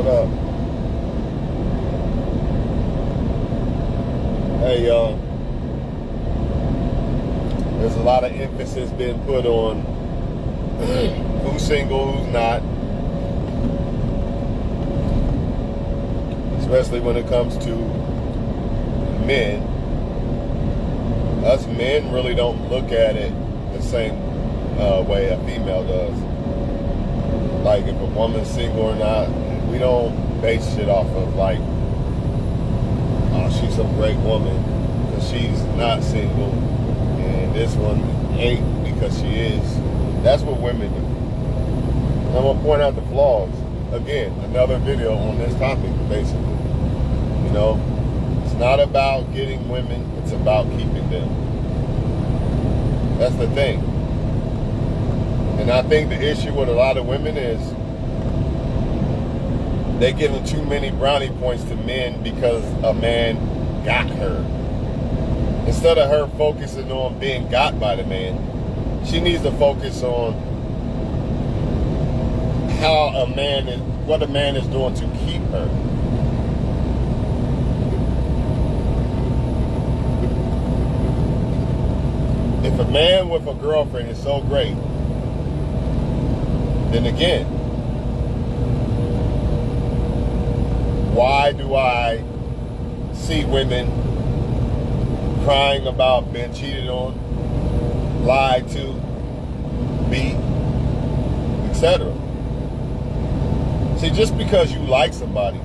What up? Hey, y'all. There's a lot of emphasis being put on who's single, who's not. Especially when it comes to men. Us men really don't look at it the same way a female does. Like if a woman's single or not, we don't base shit off of like, oh, she's a great woman because she's not single, and this one ain't because she is. That's what women do. And I'm gonna point out the flaws. Again, another video on this topic, basically. You know, it's not about getting women, it's about keeping them. That's the thing. And I think the issue with a lot of women is they giving too many brownie points to men because a man got her. Instead of her focusing on being got by the man, she needs to focus on what a man is doing to keep her. If a man with a girlfriend is so great, then again, why do I see women crying about being cheated on, lied to, beat, etc.? See, just because you like somebody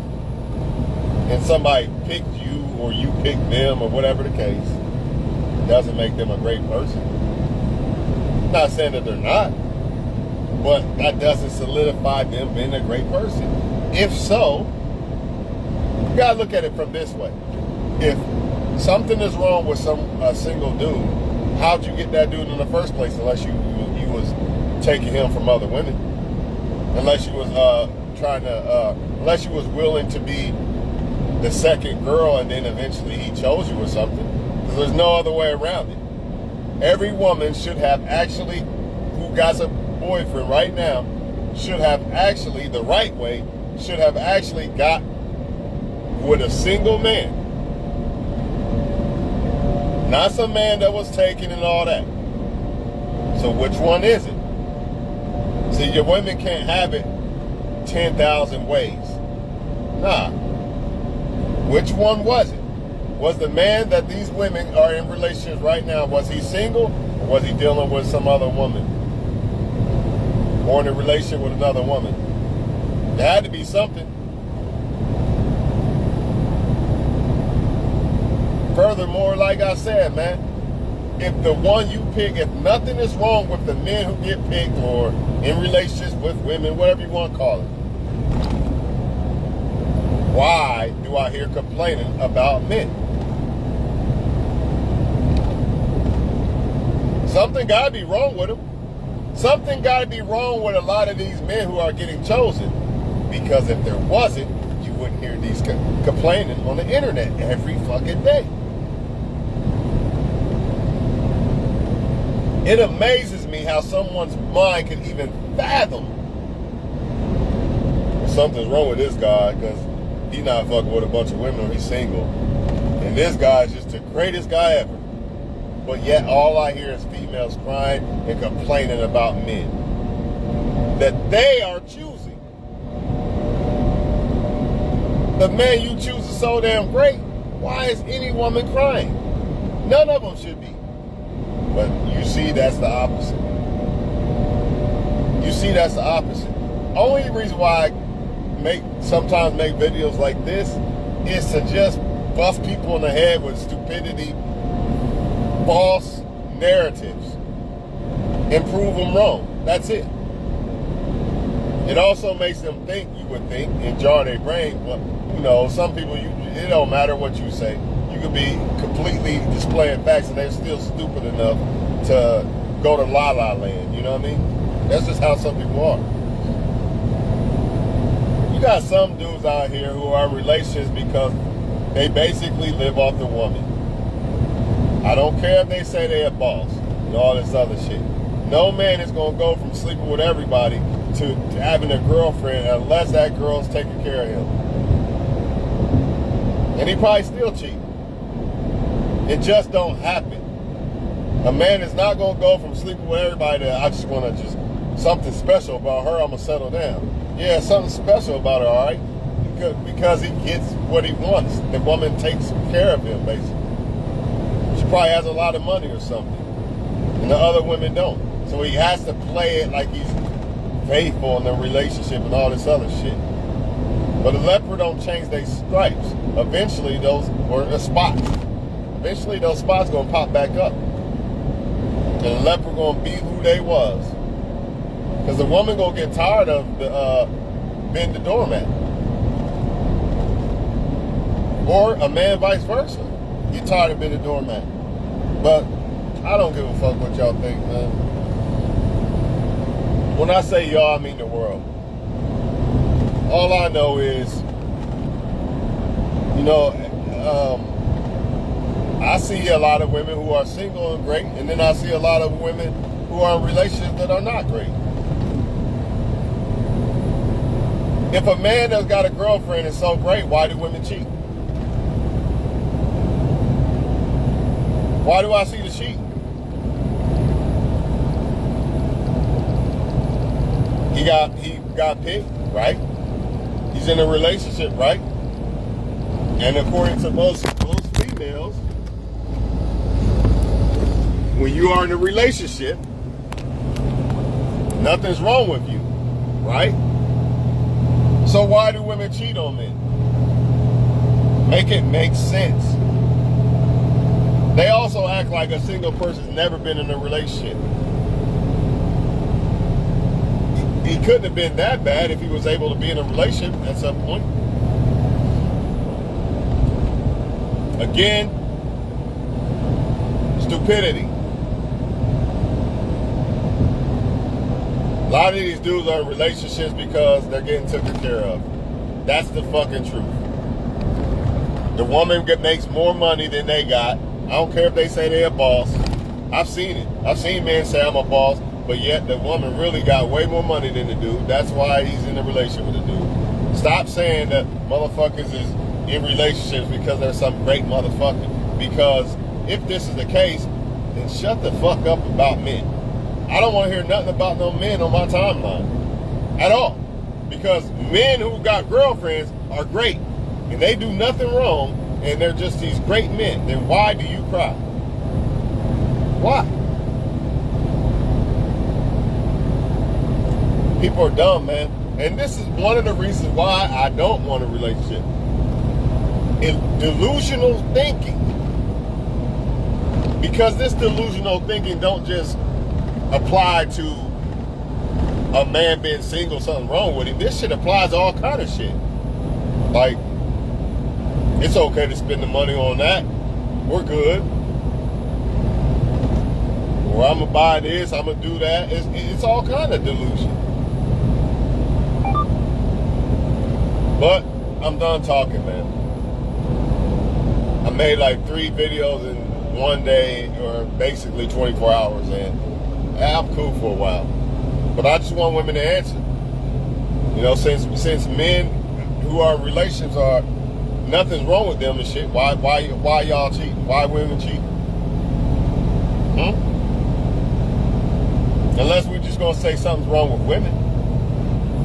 and somebody picked you or you picked them or whatever the case, doesn't make them a great person. I'm not saying that they're not, but that doesn't solidify them being a great person. If so, you gotta look at it from this way. If something is wrong with a single dude, how'd you get that dude in the first place unless you was taking him from other women? Unless you was unless you was willing to be the second girl and then eventually he chose you or something. Because there's no other way around it. Every woman should have actually, who got a boyfriend right now, should have actually, the right way, should have actually got with a single man. Not some man that was taken and all that. So which one is it? See, your women can't have it 10,000 ways. Nah. Which one was it? Was the man that these women are in relationships right now, was he single or was he dealing with some other woman? Or in a relationship with another woman? There had to be something. Furthermore, like I said, man, if the one you pick, if nothing is wrong with the men who get picked or in relationships with women, whatever you want to call it, why do I hear complaining about men? Something got to be wrong with them. Something got to be wrong with a lot of these men who are getting chosen. Because if there wasn't, you wouldn't hear these complaining on the internet every fucking day. It amazes me how someone's mind can even fathom something's wrong with this guy because he's not fucking with a bunch of women or he's single. And this guy is just the greatest guy ever. But yet all I hear is females crying and complaining about men that they are choosing. The man you choose is so damn great. Why is any woman crying? None of them should be. But you see, that's the opposite. You see, that's the opposite. Only reason why I sometimes make videos like this is to just bust people in the head with stupidity, false narratives, and prove them wrong. That's it. It also makes them think, you would think, and jar their brain. But you know, some people, it don't matter what you say. You could be completely displaying facts and they're still stupid enough to go to La La Land. You know what I mean? That's just how some people are. You got some dudes out here who are in relationships because they basically live off the woman. I don't care if they say they're a boss and all this other shit. No man is going to go from sleeping with everybody to having a girlfriend unless that girl's taking care of him. And he probably still cheating. It just don't happen. A man is not going to go from sleeping with everybody to, I just want to just, something special about her, I'm going to settle down. Yeah, something special about her, all right? Because he gets what he wants. The woman takes care of him, basically. She probably has a lot of money or something. And the other women don't. So he has to play it like he's faithful in the relationship and all this other shit. But a leopard don't change their stripes. Eventually those, or a spots. Eventually those spots gonna pop back up. And the leopard gonna be who they was. Because the woman gonna get tired of the being the doormat. Or a man vice versa. Get tired of being a doormat. But I don't give a fuck what y'all think, man. When I say y'all, I mean the world. All I know is, you know, I see a lot of women who are single and great, and then I see a lot of women who are in relationships that are not great. If a man that's got a girlfriend is so great, why do women cheat? Why do I see the cheat? He got picked, right? He's in a relationship, right? And according to most females, when you are in a relationship, nothing's wrong with you, right? So why do women cheat on men? Make it make sense. They also act like a single person's never been in a relationship. He couldn't have been that bad if he was able to be in a relationship at some point. Again, stupidity. A lot of these dudes are in relationships because they're getting taken care of. That's the fucking truth. The woman makes more money than they got. I don't care if they say they're a boss. I've seen it. I've seen men say I'm a boss, but yet the woman really got way more money than the dude. That's why he's in a relationship with the dude. Stop saying that motherfuckers is in relationships because they're some great motherfucker. Because if this is the case, then shut the fuck up about men. I don't want to hear nothing about no men on my timeline at all. Because men who got girlfriends are great and they do nothing wrong and they're just these great men. Then why do you cry? Why? People are dumb, man. And this is one of the reasons why I don't want a relationship. Delusional thinking. Because this delusional thinking don't just apply to a man being single, something wrong with him. This shit applies to all kind of shit. Like, it's okay to spend the money on that. We're good. Or I'm gonna buy this, I'm gonna do that. It's all kind of delusion. But I'm done talking, man. I made like 3 videos in one day, or basically 24 hours, and I'm cool for a while. But I just want women to answer. You know, since men who are in relationships are, nothing's wrong with them and shit, why y'all cheating? Why women cheat? Unless we're just gonna say something's wrong with women.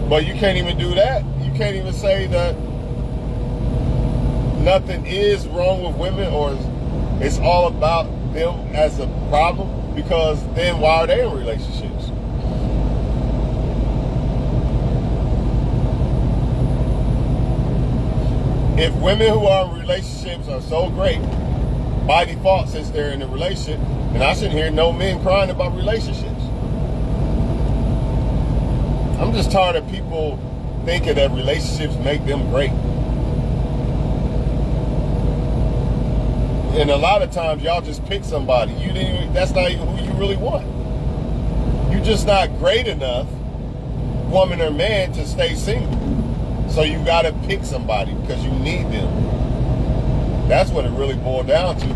But you can't even do that. You can't even say that nothing is wrong with women, or it's all about them as a problem, because then why are they in relationships? If women who are in relationships are so great, by default, since they're in a relationship, then I shouldn't hear no men crying about relationships. I'm just tired of people thinking that relationships make them great. And a lot of times y'all just pick somebody. That's not even who you really want. You're just not great enough, woman or man, to stay single. So you gotta pick somebody because you need them. That's what it really boiled down to.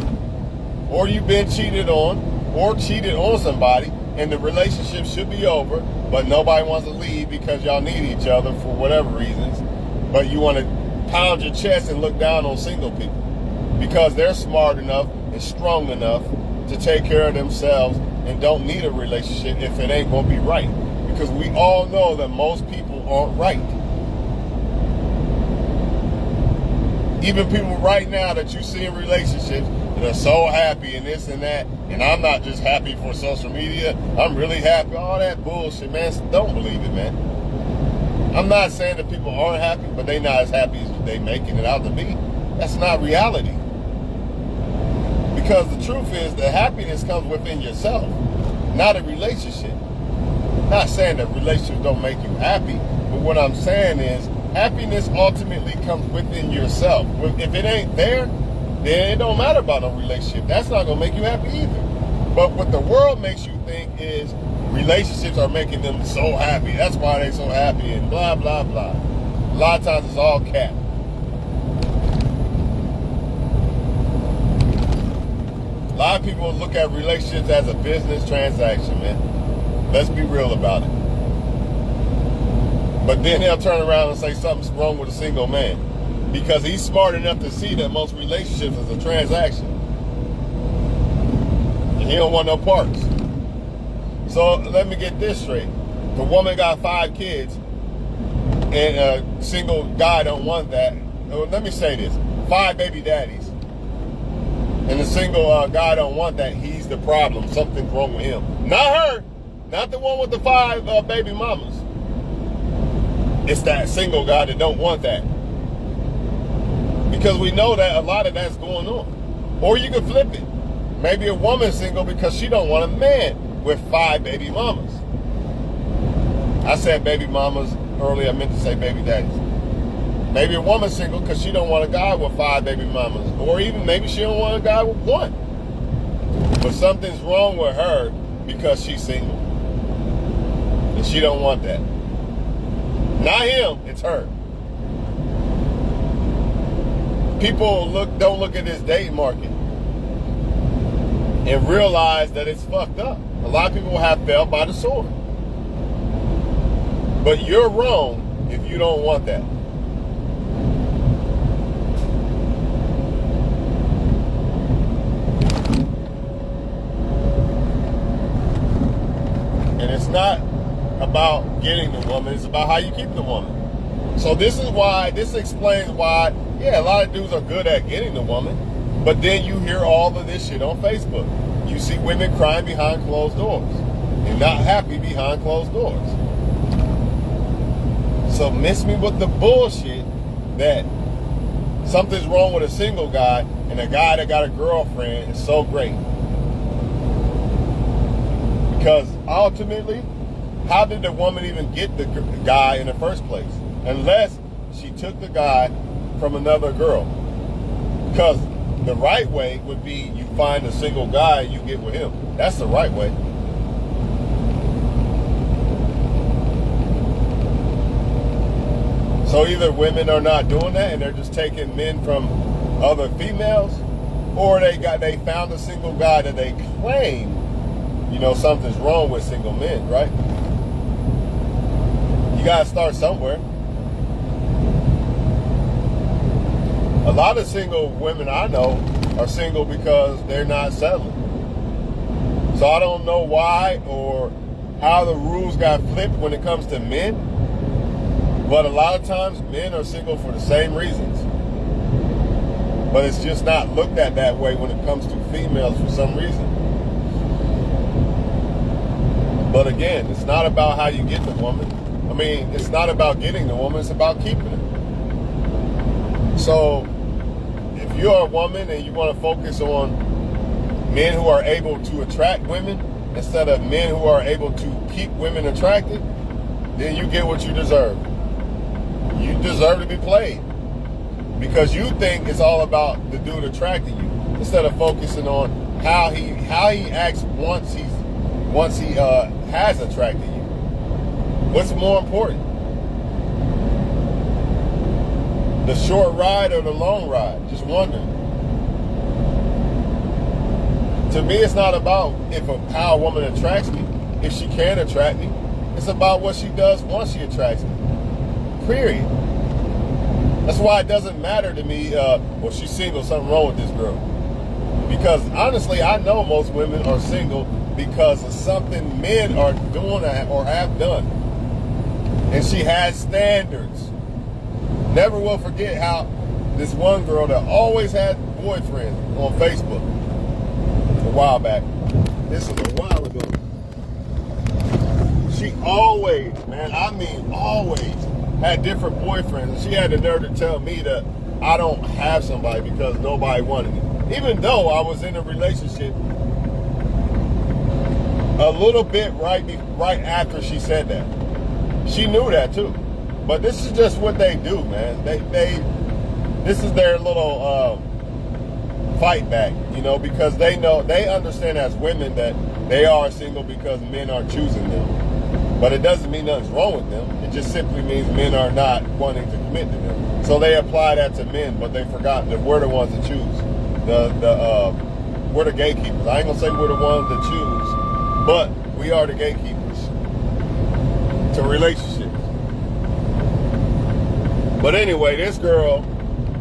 Or you've been cheated on, or cheated on somebody, and the relationship should be over, but nobody wants to leave because y'all need each other for whatever reasons. But you want to pound your chest and look down on single people because they're smart enough and strong enough to take care of themselves and don't need a relationship if it ain't going to be right. Because we all know that most people aren't right. Even people right now that you see in relationships that are so happy and this and that, and I'm not just happy for social media, I'm really happy, all that bullshit, man, don't believe it, man. I'm not saying that people aren't happy, but they not as happy as they making it out to be. That's not reality. Because the truth is that happiness comes within yourself, not a relationship. Not saying that relationships don't make you happy, but what I'm saying is happiness ultimately comes within yourself. If it ain't there, then it don't matter about no relationship. That's not going to make you happy either. But what the world makes you think is relationships are making them so happy. That's why they're so happy and blah, blah, blah. A lot of times it's all cap. A lot of people look at relationships as a business transaction, man. Let's be real about it. But then they'll turn around and say something's wrong with a single man because he's smart enough to see that most relationships is a transaction. And he don't want no parts. So let me get this straight. The woman got 5 kids and a single guy don't want that. Let me say this. 5 baby daddies. And the single guy don't want that. He's the problem. Something's wrong with him. Not her. Not the one with the 5 baby mamas. It's that single guy that don't want that. Because we know that a lot of that's going on. Or you can flip it. Maybe a woman's single because she don't want a man with 5 baby mamas. I said baby mamas earlier. I meant to say baby daddies. Maybe a woman's single because she don't want a guy with 5 baby mamas. Or even maybe she don't want a guy with 1. But something's wrong with her because she's single. And she don't want that. Not him, it's her. People don't look at this dating market and realize that it's fucked up. A lot of people have fell by the sword. But you're wrong if you don't want that. And it's not about getting the woman, it's about how you keep the woman. So this explains why, yeah, a lot of dudes are good at getting the woman, but then you hear all of this shit on Facebook. You see women crying behind closed doors and not happy behind closed doors. So miss me with the bullshit that something's wrong with a single guy and a guy that got a girlfriend is so great. Because ultimately, how did the woman even get the guy in the first place? Unless she took the guy from another girl. Because the right way would be you find a single guy and you get with him. That's the right way. So either women are not doing that and they're just taking men from other females, or they found a single guy that they claim, something's wrong with single men, right? You gotta start somewhere. A lot of single women I know are single because they're not settling. So I don't know why or how the rules got flipped when it comes to men, but a lot of times men are single for the same reasons. But it's just not looked at that way when it comes to females for some reason. But again, it's not about how you get the woman. It's not about getting the woman, it's about keeping her. So, if you're a woman and you want to focus on men who are able to attract women instead of men who are able to keep women attracted, then you get what you deserve. You deserve to be played. Because you think it's all about the dude attracting you instead of focusing on how he acts once he has attracted you. What's more important? The short ride or the long ride? Just wondering. To me, it's not about how a woman attracts me. If she can attract me, It's about what she does once she attracts me. Period. That's why it doesn't matter to me, well, she's single, something wrong with this girl. Because honestly, I know most women are single because of something men are doing or have done. And she has standards. Never will forget how this one girl that always had boyfriends on Facebook a while back. This was a while ago. She always, man, I mean always, had different boyfriends. And she had the nerve to tell me that I don't have somebody because nobody wanted me. Even though I was in a relationship a little bit right after she said that. She knew that too. But this is just what they do, man. This is their little fight back, you know, because they understand as women that they are single because men are choosing them. But it doesn't mean nothing's wrong with them. It just simply means men are not wanting to commit to them. So they apply that to men, but they forgot that we're the ones that choose. We're the gatekeepers. I ain't gonna say we're the ones that choose, but we are the gatekeepers to relationships. But anyway, this girl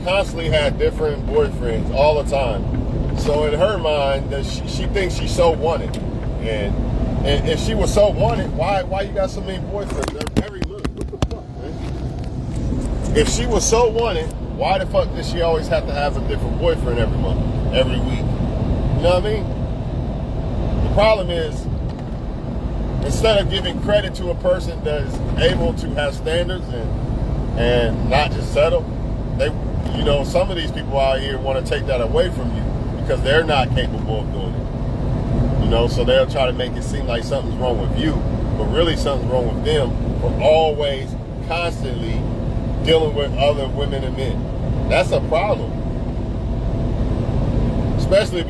constantly had different boyfriends all the time. So in her mind, that she thinks she's so wanted. And if she was so wanted, why you got so many boyfriends every month? What the fuck, man? If she was so wanted, why the fuck does she always have to have a different boyfriend every month, every week? You know what I mean? The problem is, instead of giving credit to a person that is able to have standards and not just settle, some of these people out here want to take that away from you because they're not capable of doing it. So they'll try to make it seem like something's wrong with you, but really something's wrong with them for always, constantly dealing with other women and men. That's a problem. Especially if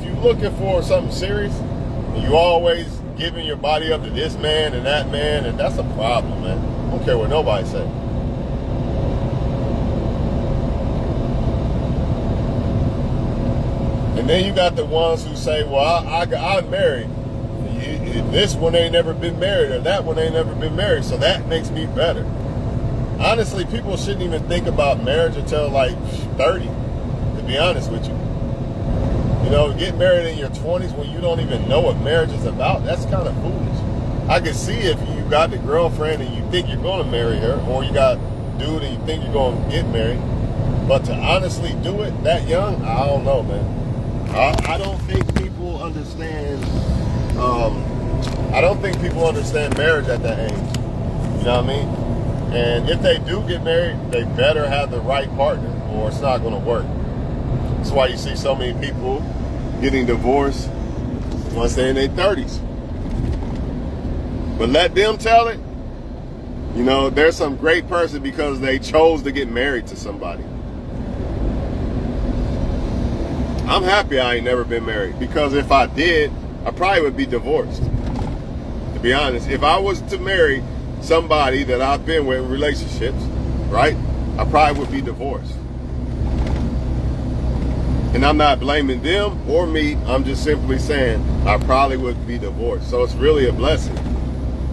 you're looking for something serious, and you always giving your body up to this man and that man, and that's a problem, man. I don't care what nobody say. And then you got the ones who say, well, I'm married. This one ain't never been married, or that one ain't never been married, so that makes me better. Honestly, people shouldn't even think about marriage until like 30, to be honest with you. Get married in your 20s when you don't even know what marriage is about, that's kind of foolish. I can see if you got the girlfriend and you think you're going to marry her, or you got a dude and you think you're going to get married, but to honestly do it that young, I don't know, man. I don't think people understand. I don't think people understand marriage at that age. You know what I mean? And if they do get married, they better have the right partner, or it's not going to work. That's why you see so many people getting divorced once they're in their 30s. But let them tell it. They're some great person because they chose to get married to somebody. I'm happy I ain't never been married, because if I did, I probably would be divorced. To be honest, if I was to marry somebody that I've been with in relationships, right, I probably would be divorced. And I'm not blaming them or me. I'm just simply saying I probably would be divorced. So it's really a blessing.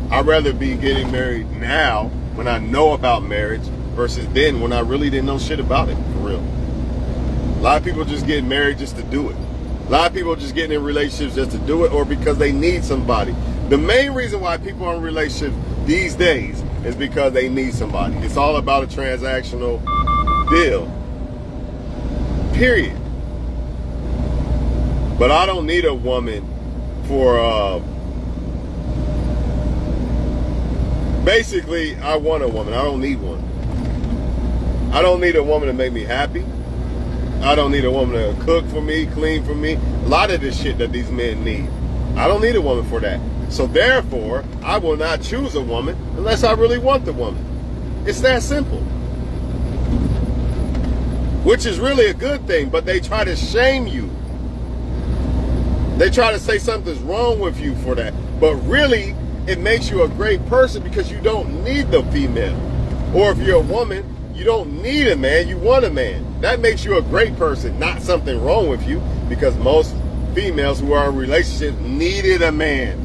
I'd rather be getting married now when I know about marriage versus then when I really didn't know shit about it, for real. A lot of people just get married just to do it. A lot of people just getting in relationships just to do it, or because they need somebody. The main reason why people are in relationships these days is because they need somebody. It's all about a transactional deal. Period. But I don't need a woman for, basically, I want a woman. I don't need one. I don't need a woman to make me happy. I don't need a woman to cook for me, clean for me. A lot of this shit that these men need. I don't need a woman for that. So therefore, I will not choose a woman unless I really want the woman. It's that simple. Which is really a good thing, but they try to shame you. They try to say something's wrong with you for that. But really, it makes you a great person because you don't need the female. Or if you're a woman, you don't need a man, you want a man. That makes you a great person, not something wrong with you, because most females who are in relationships needed a man.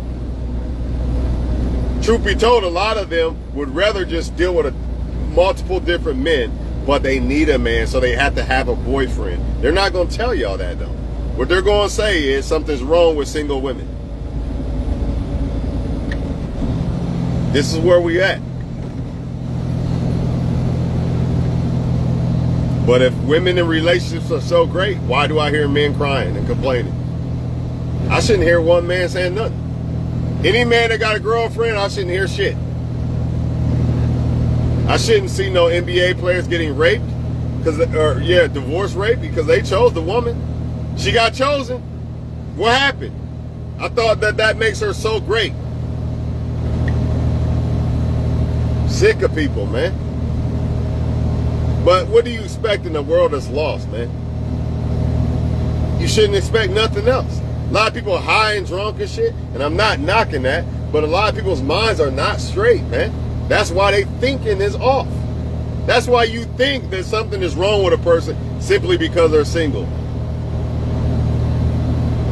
truth be told, a lot of them would rather just deal with multiple different men, but they need a man, so they have to have a boyfriend. They're not going to tell y'all that, though. What they're going to say is something's wrong with single women. This is where we at. But if women in relationships are so great, why do I hear men crying and complaining? I shouldn't hear one man saying nothing. Any man that got a girlfriend, I shouldn't hear shit. I shouldn't see no NBA players getting raped, divorce rape, because they chose the woman. She got chosen. What happened? I thought that makes her so great. Sick of people, man. But what do you expect in a world that's lost, man? You shouldn't expect nothing else. A lot of people are high and drunk and shit, and I'm not knocking that, but a lot of people's minds are not straight, man. That's why they thinking is off. That's why you think that something is wrong with a person simply because they're single.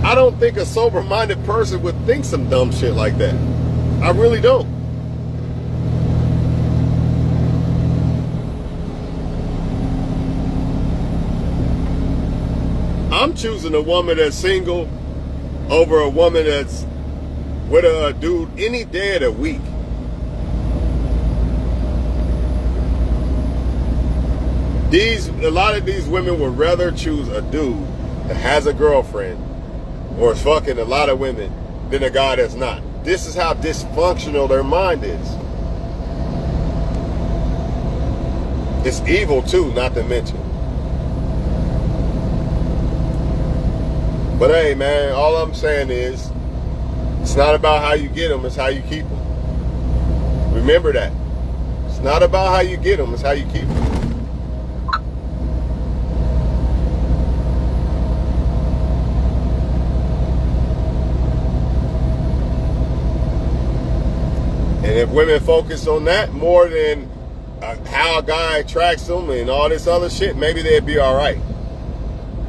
I don't think a sober-minded person would think some dumb shit like that. I really don't. I'm choosing a woman that's single over a woman that's with a dude any day of the week. A lot of these women would rather choose a dude that has a girlfriend or is fucking a lot of women than a guy that's not. This is how dysfunctional their mind is. It's evil too, not to mention. But hey, man, all I'm saying is, it's not about how you get them, it's how you keep them. Remember that. It's not about how you get them, it's how you keep them. And if women focus on that more than how a guy attracts them and all this other shit, maybe they'd be all right.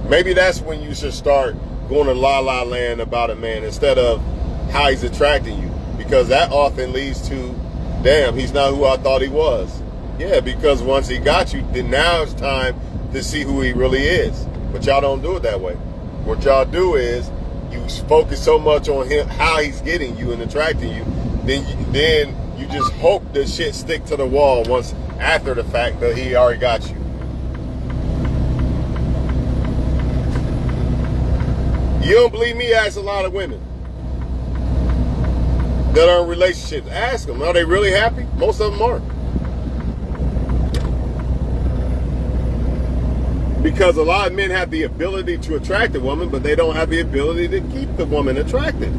Maybe that's when you should start going to la-la land about a man instead of how he's attracting you. Because that often leads to, damn, he's not who I thought he was. Yeah, because once he got you, then now it's time to see who he really is. But y'all don't do it that way. What y'all do is you focus so much on him, how he's getting you and attracting you, then you just hope the shit stick to the wall once after the fact that he already got you. You don't believe me? Ask a lot of women that are in relationships. Ask them, are they really happy? Most of them aren't. Because a lot of men have the ability to attract a woman, but they don't have the ability to keep the woman attracted.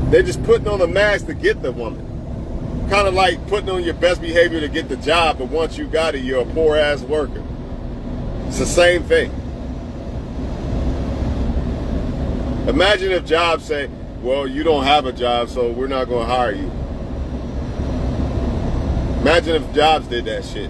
They're just putting on a mask to get the woman. Kind of like putting on your best behavior to get the job, but once you got it, you're a poor ass worker. It's the same thing. Imagine if jobs say, well, you don't have a job, so we're not going to hire you. Imagine if jobs did that shit.